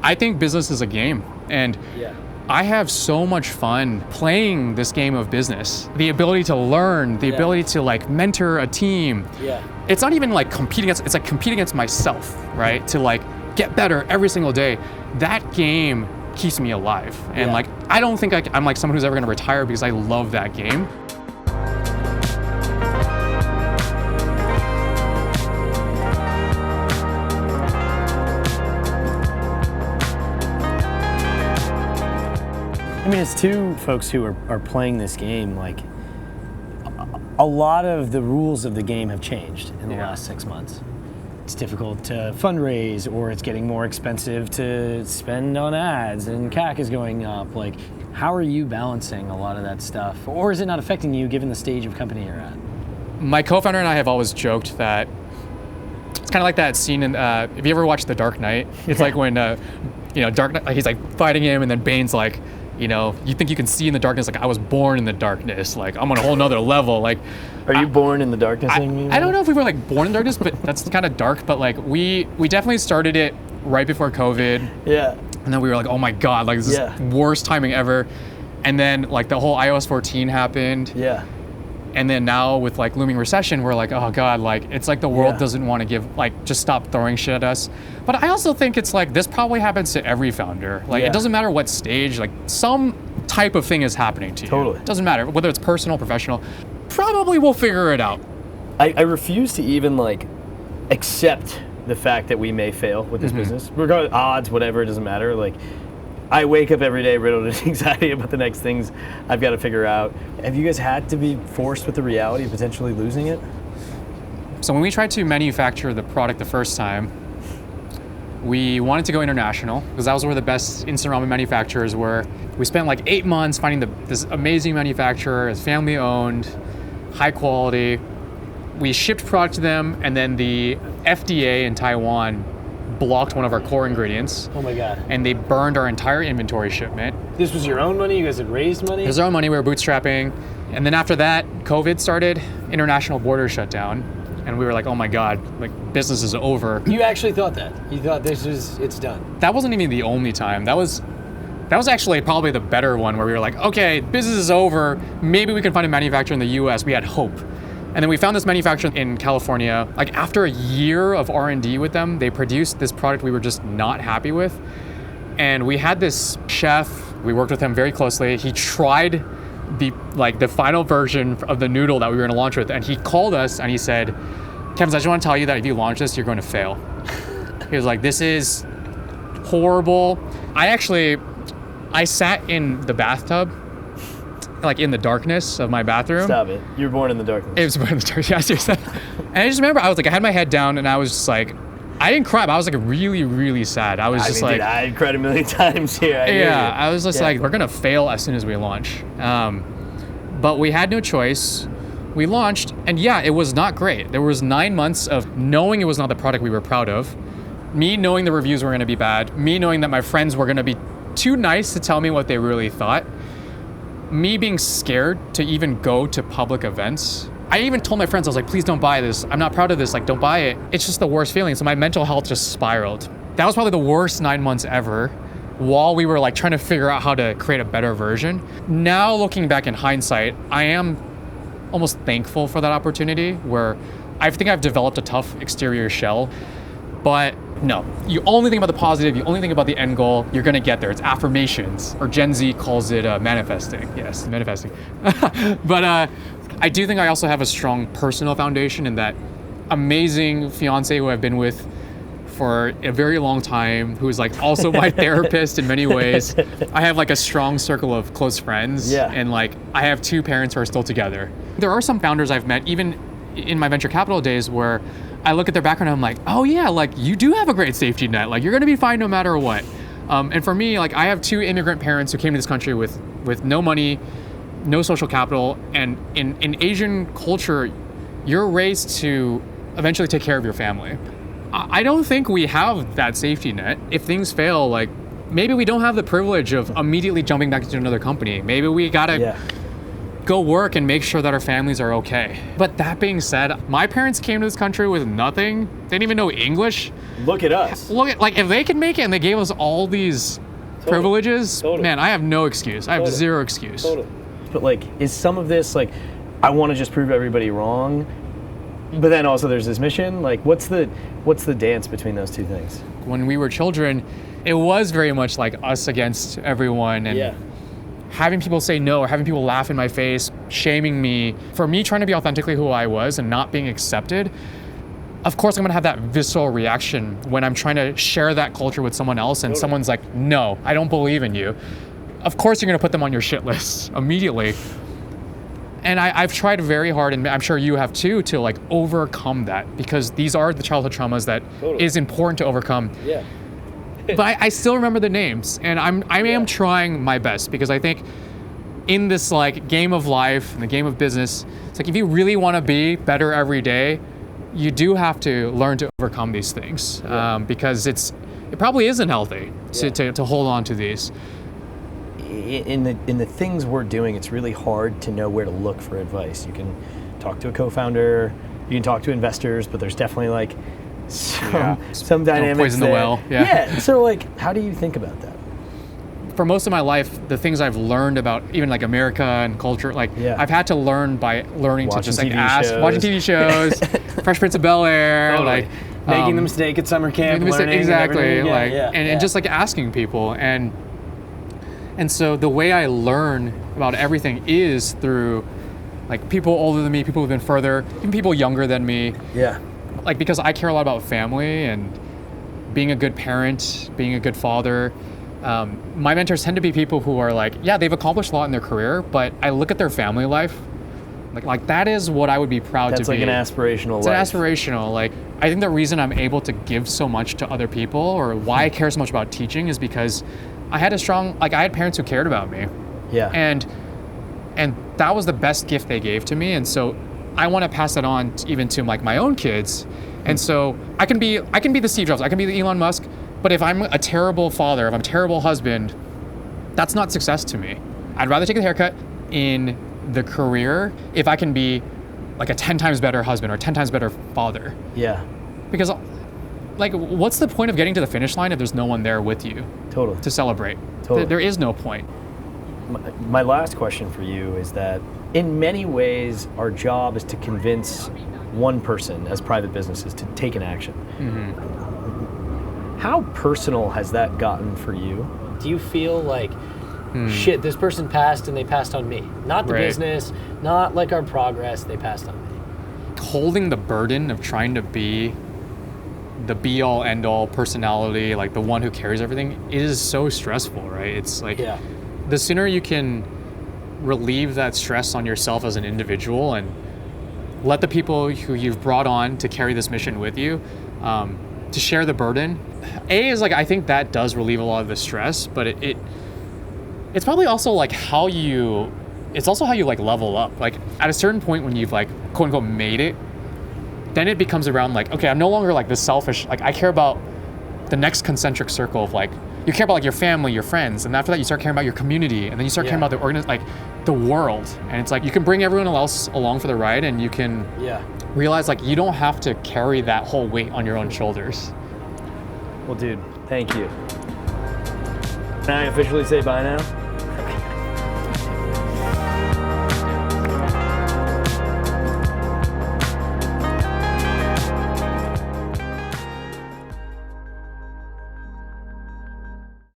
I think business is a game, and I have so much fun playing this game of business. The ability to learn, the ability to like mentor a team. It's not even like competing against, it's like competing against myself, right? To like get better every single day. That game keeps me alive. And like, I don't think I'm like someone who's ever gonna retire because I love that game. I mean, as two folks who are playing this game, like a lot of the rules of the game have changed in the last 6 months. It's difficult to fundraise, or it's getting more expensive to spend on ads, and CAC is going up. Like, how are you balancing a lot of that stuff? Or is it not affecting you given the stage of company you're at? My co-founder and I have always joked that it's kind of like that scene in, if you ever watched The Dark Knight, it's like when, Dark Knight, he's like fighting him, and then Bane's like, you think you can see in the darkness, like I was born in the darkness, like I'm on a whole nother level. Like, are you born in the darkness? I don't know if we were like born in the darkness, but that's kind of dark. But like we definitely started it right before COVID. Yeah. And then we were like, oh my God, like this is worst timing ever. And then like the whole iOS 14 happened. Yeah. And then now with like looming recession, we're like, oh God, like it's like the world doesn't want to just stop throwing shit at us. But I also think it's like, this probably happens to every founder. Like it doesn't matter what stage, like some type of thing is happening to you. Totally. It doesn't matter, whether it's personal, professional, probably we'll figure it out. I refuse to even like accept the fact that we may fail with this business. Regardless, odds, whatever, it doesn't matter. Like, I wake up every day riddled with anxiety about the next things I've got to figure out. Have you guys had to be forced with the reality of potentially losing it? So when we tried to manufacture the product the first time, we wanted to go international because that was where the best instant ramen manufacturers were. We spent like 8 months finding this amazing manufacturer. It's family owned, high quality. We shipped product to them, and then the FDA in Taiwan blocked one of our core ingredients. Oh my God. And they burned our entire inventory shipment. This was your own money? You guys had raised money? It was our own money, we were bootstrapping. And then after that, COVID started, international borders shut down. And we were like, oh my God, like business is over. You actually thought that? You thought it's done? That wasn't even the only time. That was actually probably the better one where we were like, okay, business is over. Maybe we can find a manufacturer in the US. We had hope. And then we found this manufacturer in California. Like after a year of R&D with them, they produced this product we were just not happy with. And we had this chef, we worked with him very closely. He tried the final version of the noodle that we were gonna launch with. And he called us and he said, Kevin, I just wanna tell you that if you launch this, you're gonna fail. He was like, this is horrible. I sat in the bathtub, like in the darkness of my bathroom. Stop it. You were born in the darkness. It was born in the darkness, yeah, seriously. And I just remember, I had my head down and I was just like, I didn't cry, but I was like really, really sad. I was dude, I cried a million times here. I was just like, we're gonna fail as soon as we launch. But we had no choice. We launched, and it was not great. There was 9 months of knowing it was not the product we were proud of, me knowing the reviews were gonna be bad, me knowing that my friends were gonna be too nice to tell me what they really thought, me being scared to even go to public events. I even told my friends, I was like, please don't buy this. I'm not proud of this, like don't buy it. It's just the worst feeling. So my mental health just spiraled. That was probably the worst 9 months ever while we were like trying to figure out how to create a better version. Now looking back in hindsight, I am almost thankful for that opportunity where I think I've developed a tough exterior shell, but no, you only think about the positive, you only think about the end goal, you're gonna get there. It's affirmations, or Gen Z calls it manifesting. Yes, manifesting. But I do think I also have a strong personal foundation in that amazing fiance who I've been with for a very long time, who's like also my therapist in many ways. I have like a strong circle of close friends, and like I have 2 parents who are still together. There are some founders I've met, even in my venture capital days, where I look at their background and I'm like, oh yeah, like you do have a great safety net. Like you're gonna be fine no matter what. And for me, like I have 2 immigrant parents who came to this country with no money, no social capital. And in Asian culture, you're raised to eventually take care of your family. I don't think we have that safety net. If things fail, like maybe we don't have the privilege of immediately jumping back into another company. Maybe we gotta go work and make sure that our families are okay. But that being said, my parents came to this country with nothing. They didn't even know English. Look at us. Look at, like, if they can make it and they gave us all these privileges, man, I have no excuse. I have zero excuse. But like, is some of this like, I want to just prove everybody wrong, but then also there's this mission? Like, what's the dance between those two things? When we were children, it was very much like us against everyone, and having people say no, or having people laugh in my face, shaming me for me trying to be authentically who I was and not being accepted. Of course, I'm gonna have that visceral reaction when I'm trying to share that culture with someone else and someone's like, no, I don't believe in you. Of course, you're gonna put them on your shit list immediately. And I've tried very hard, and I'm sure you have too, to like overcome that, because these are the childhood traumas that is important to overcome. Yeah. But I still remember the names, and I am trying my best, because I think in this like game of life and the game of business, it's like if you really want to be better every day, you do have to learn to overcome these things, because it probably isn't healthy to hold on to these. In the things we're doing, it's really hard to know where to look for advice. You can talk to a co-founder, you can talk to investors, but there's definitely like some dynamics. Poison the well. Yeah. So like, how do you think about that? For most of my life, the things I've learned about even like America and culture, like I've had to learn by learning watching to just like TV watching TV shows, Fresh Prince of Bel-Air, like making the mistake at summer camp, learning exactly, and like and just like asking people, and so the way I learn about everything is through like people older than me, people who've been further, even people younger than me. Yeah. Like, because I care a lot about family and being a good parent, being a good father. My mentors tend to be people who are like, they've accomplished a lot in their career, but I look at their family life, like that is what I would be proud to be. That's like an aspirational life. It's an aspirational. Like, I think the reason I'm able to give so much to other people, or why I care so much about teaching, is because I had I had parents who cared about me. Yeah. And that was the best gift they gave to me, and so I want to pass that on even to like my own kids. And so I can be the Steve Jobs, I can be the Elon Musk, but if I'm a terrible father, if I'm a terrible husband, that's not success to me. I'd rather take a haircut in the career if I can be like a 10 times better husband or 10 times better father. Yeah. Because like, what's the point of getting to the finish line if there's no one there with you? Totally. To celebrate. Totally. There is no point. My last question for you is that in many ways, our job is to convince one person as private businesses to take an action. Mm-hmm. How personal has that gotten for you? Do you feel like, shit, this person passed and they passed on me? Not the business, not like our progress, they passed on me. Holding the burden of trying to be the be-all, end-all personality, like the one who carries everything, it is so stressful, right? It's like, the sooner you can relieve that stress on yourself as an individual and let the people who you've brought on to carry this mission with you, to share the burden. Is like, I think that does relieve a lot of the stress, but it's probably also like how you like level up. Like at a certain point when you've like quote unquote made it, then it becomes around like, okay, I'm no longer like this selfish, like I care about the next concentric circle of like, you care about like your family, your friends, and after that you start caring about your community, and then you start caring about the world. And it's like you can bring everyone else along for the ride, and you can realize like you don't have to carry that whole weight on your own shoulders. Well, dude, thank you. Can I officially say bye now?